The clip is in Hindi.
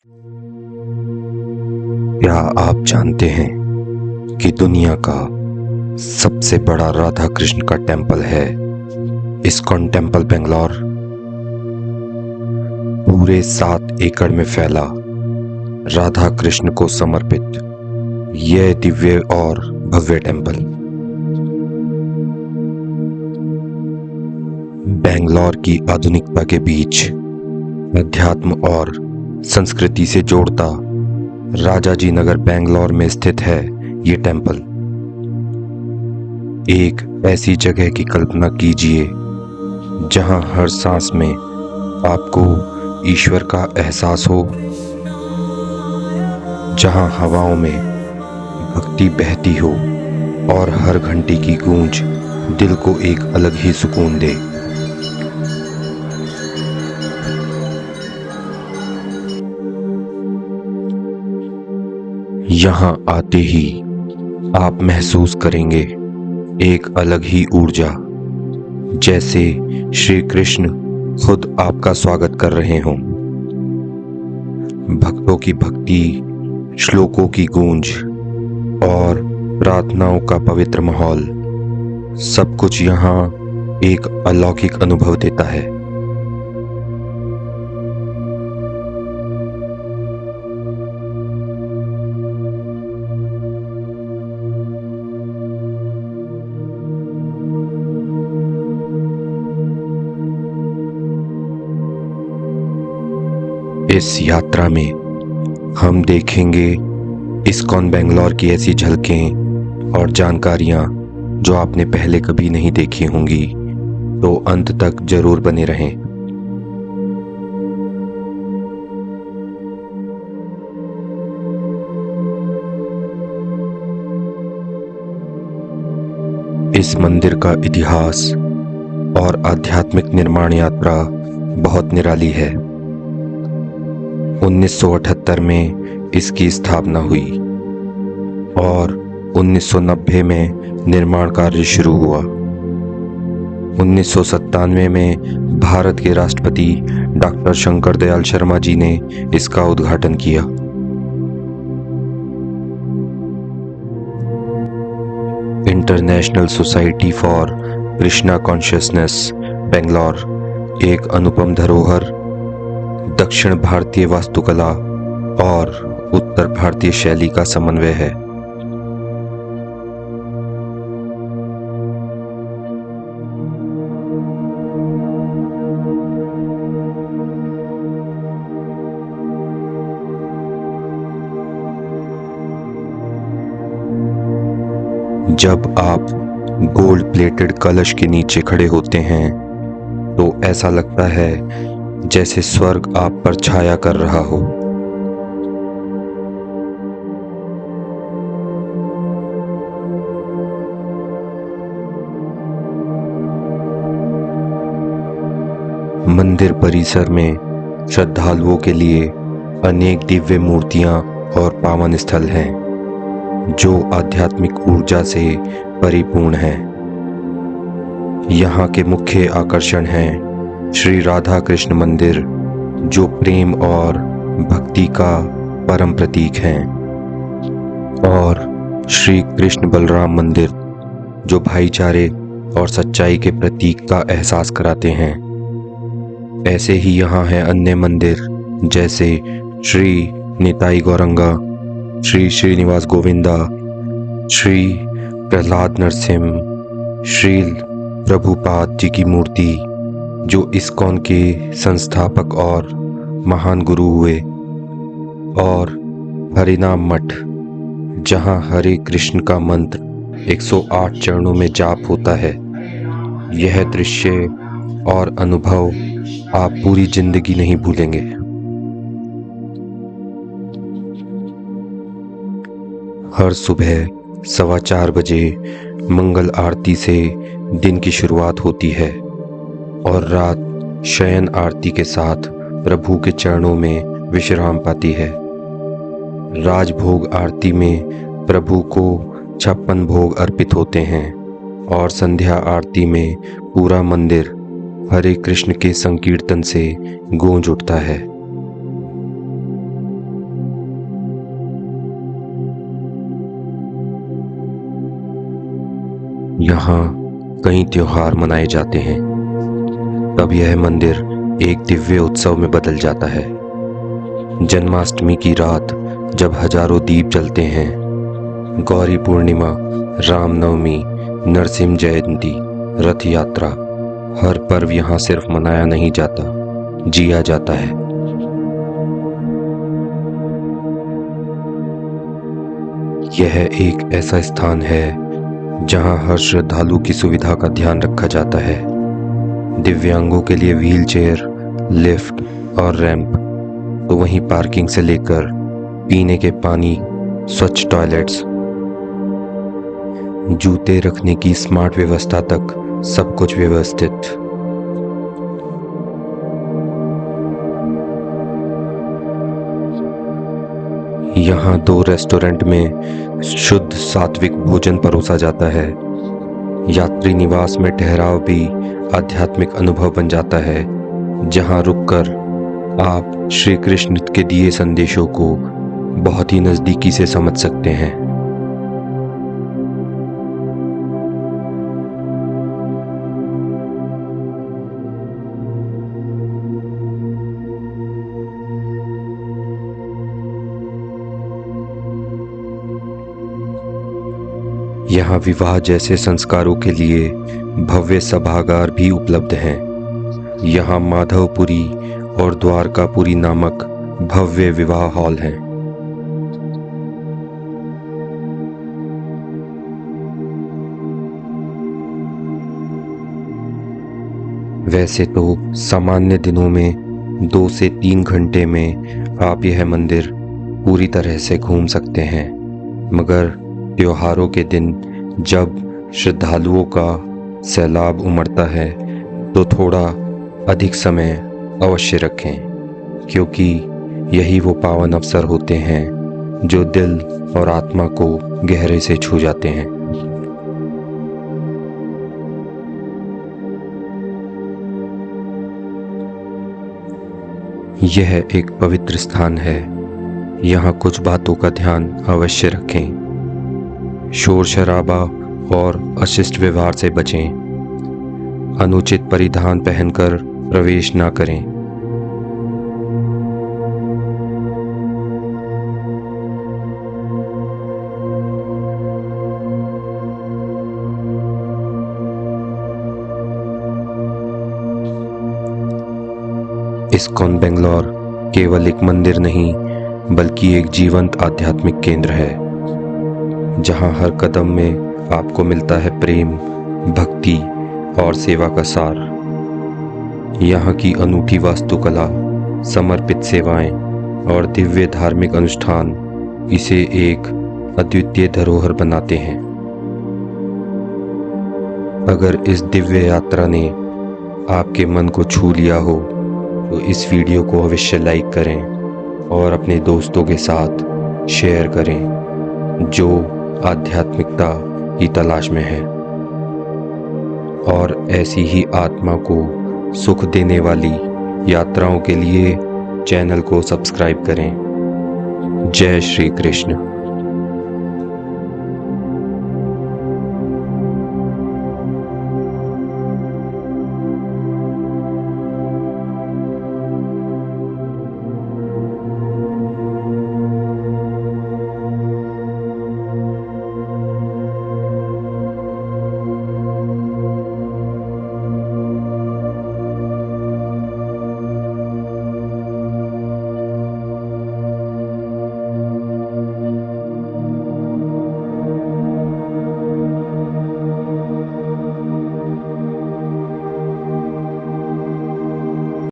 क्या आप जानते हैं कि दुनिया का सबसे बड़ा राधा कृष्ण का टेंपल है इस्कॉन टेंपल बेंगलोर। पूरे 7 एकड़ में फैला राधा कृष्ण को समर्पित यह दिव्य और भव्य टेंपल बेंगलोर की आधुनिकता के बीच अध्यात्म और संस्कृति से जोड़ता राजाजी नगर बेंगलोर में स्थित है ये टेंपल। एक ऐसी जगह की कल्पना कीजिए जहां हर सांस में आपको ईश्वर का एहसास हो, जहां हवाओं में भक्ति बहती हो और हर घंटी की गूंज दिल को एक अलग ही सुकून दे। यहाँ आते ही आप महसूस करेंगे एक अलग ही ऊर्जा, जैसे श्री कृष्ण खुद आपका स्वागत कर रहे हों। भक्तों की भक्ति, श्लोकों की गूंज और प्रार्थनाओं का पवित्र माहौल, सब कुछ यहाँ एक अलौकिक अनुभव देता है। इस यात्रा में हम देखेंगे इस्कॉन बेंगलोर की ऐसी झलकें और जानकारियां जो आपने पहले कभी नहीं देखी होंगी, तो अंत तक जरूर बने रहें। इस मंदिर का इतिहास और आध्यात्मिक निर्माण यात्रा बहुत निराली है। 1978 में इसकी स्थापना हुई और 1990 में निर्माण कार्य शुरू हुआ। 1997 में भारत के राष्ट्रपति डॉक्टर शंकर दयाल शर्मा जी ने इसका उद्घाटन किया। International society for Krishna consciousness Bangalore एक अनुपम धरोहर, दक्षिण भारतीय वास्तुकला और उत्तर भारतीय शैली का समन्वय है। जब आप गोल्ड प्लेटेड कलश के नीचे खड़े होते हैं तो ऐसा लगता है जैसे स्वर्ग आप पर छाया कर रहा हो। मंदिर परिसर में श्रद्धालुओं के लिए अनेक दिव्य मूर्तियां और पावन स्थल हैं जो आध्यात्मिक ऊर्जा से परिपूर्ण हैं। यहाँ के मुख्य आकर्षण हैं श्री राधा कृष्ण मंदिर, जो प्रेम और भक्ति का परम प्रतीक हैं, और श्री कृष्ण बलराम मंदिर, जो भाईचारे और सच्चाई के प्रतीक का एहसास कराते हैं। ऐसे ही यहाँ हैं अन्य मंदिर जैसे श्री निताई गौरंगा, श्री श्रीनिवास गोविंदा, श्री प्रहलाद नरसिंह, श्री प्रभुपाद जी की मूर्ति, जो इस्कॉन के संस्थापक और महान गुरु हुए, और हरिनाम मठ, जहाँ हरे कृष्ण का मंत्र 108 चरणों में जाप होता है। यह दृश्य और अनुभव आप पूरी जिंदगी नहीं भूलेंगे। हर सुबह 4:15 बजे मंगल आरती से दिन की शुरुआत होती है और रात शयन आरती के साथ प्रभु के चरणों में विश्राम पाती है। राजभोग आरती में प्रभु को 56 भोग अर्पित होते हैं और संध्या आरती में पूरा मंदिर हरे कृष्ण के संकीर्तन से गूंज उठता है। यहाँ कई त्योहार मनाए जाते हैं, तब यह मंदिर एक दिव्य उत्सव में बदल जाता है। जन्माष्टमी की रात जब हजारों दीप जलते हैं, गौरी पूर्णिमा, रामनवमी, नरसिंह जयंती, रथ यात्रा, हर पर्व यहाँ सिर्फ मनाया नहीं जाता, जिया जाता है। यह एक ऐसा स्थान है जहाँ हर श्रद्धालु की सुविधा का ध्यान रखा जाता है। दिव्यांगों के लिए व्हीलचेयर, लिफ्ट और रैंप, तो वहीं पार्किंग से लेकर पीने के पानी, स्वच्छ टॉयलेट्स, जूते रखने की स्मार्ट व्यवस्था तक सब कुछ व्यवस्थित। यहाँ 2 रेस्टोरेंट में शुद्ध सात्विक भोजन परोसा जाता है। यात्री निवास में ठहराव भी आध्यात्मिक अनुभव बन जाता है, जहाँ रुककर आप श्री कृष्ण के दिए संदेशों को बहुत ही नज़दीकी से समझ सकते हैं। यहाँ विवाह जैसे संस्कारों के लिए भव्य सभागार भी उपलब्ध हैं। यहाँ माधवपुरी और द्वारकापुरी नामक भव्य विवाह हॉल हैं। वैसे तो सामान्य दिनों में 2 से 3 घंटे में आप यह मंदिर पूरी तरह से घूम सकते हैं, मगर त्योहारों के दिन जब श्रद्धालुओं का सैलाब उमड़ता है तो थोड़ा अधिक समय अवश्य रखें, क्योंकि यही वो पावन अवसर होते हैं जो दिल और आत्मा को गहरे से छू जाते हैं। यह एक पवित्र स्थान है। यहाँ कुछ बातों का ध्यान अवश्य रखें। शोर शराबा और अशिष्ट व्यवहार से बचें। अनुचित परिधान पहनकर प्रवेश न करें। इस्कॉन बेंगलोर केवल एक मंदिर नहीं, बल्कि एक जीवंत आध्यात्मिक केंद्र है, जहां हर कदम में आपको मिलता है प्रेम, भक्ति और सेवा का सार। यहाँ की अनूठी वास्तुकला, समर्पित सेवाएं और दिव्य धार्मिक अनुष्ठान इसे एक अद्वितीय धरोहर बनाते हैं। अगर इस दिव्य यात्रा ने आपके मन को छू लिया हो तो इस वीडियो को अवश्य लाइक करें और अपने दोस्तों के साथ शेयर करें जो आध्यात्मिकता की तलाश में है और ऐसी ही आत्मा को सुख देने वाली यात्राओं के लिए चैनल को सब्सक्राइब करें। जय श्री कृष्ण।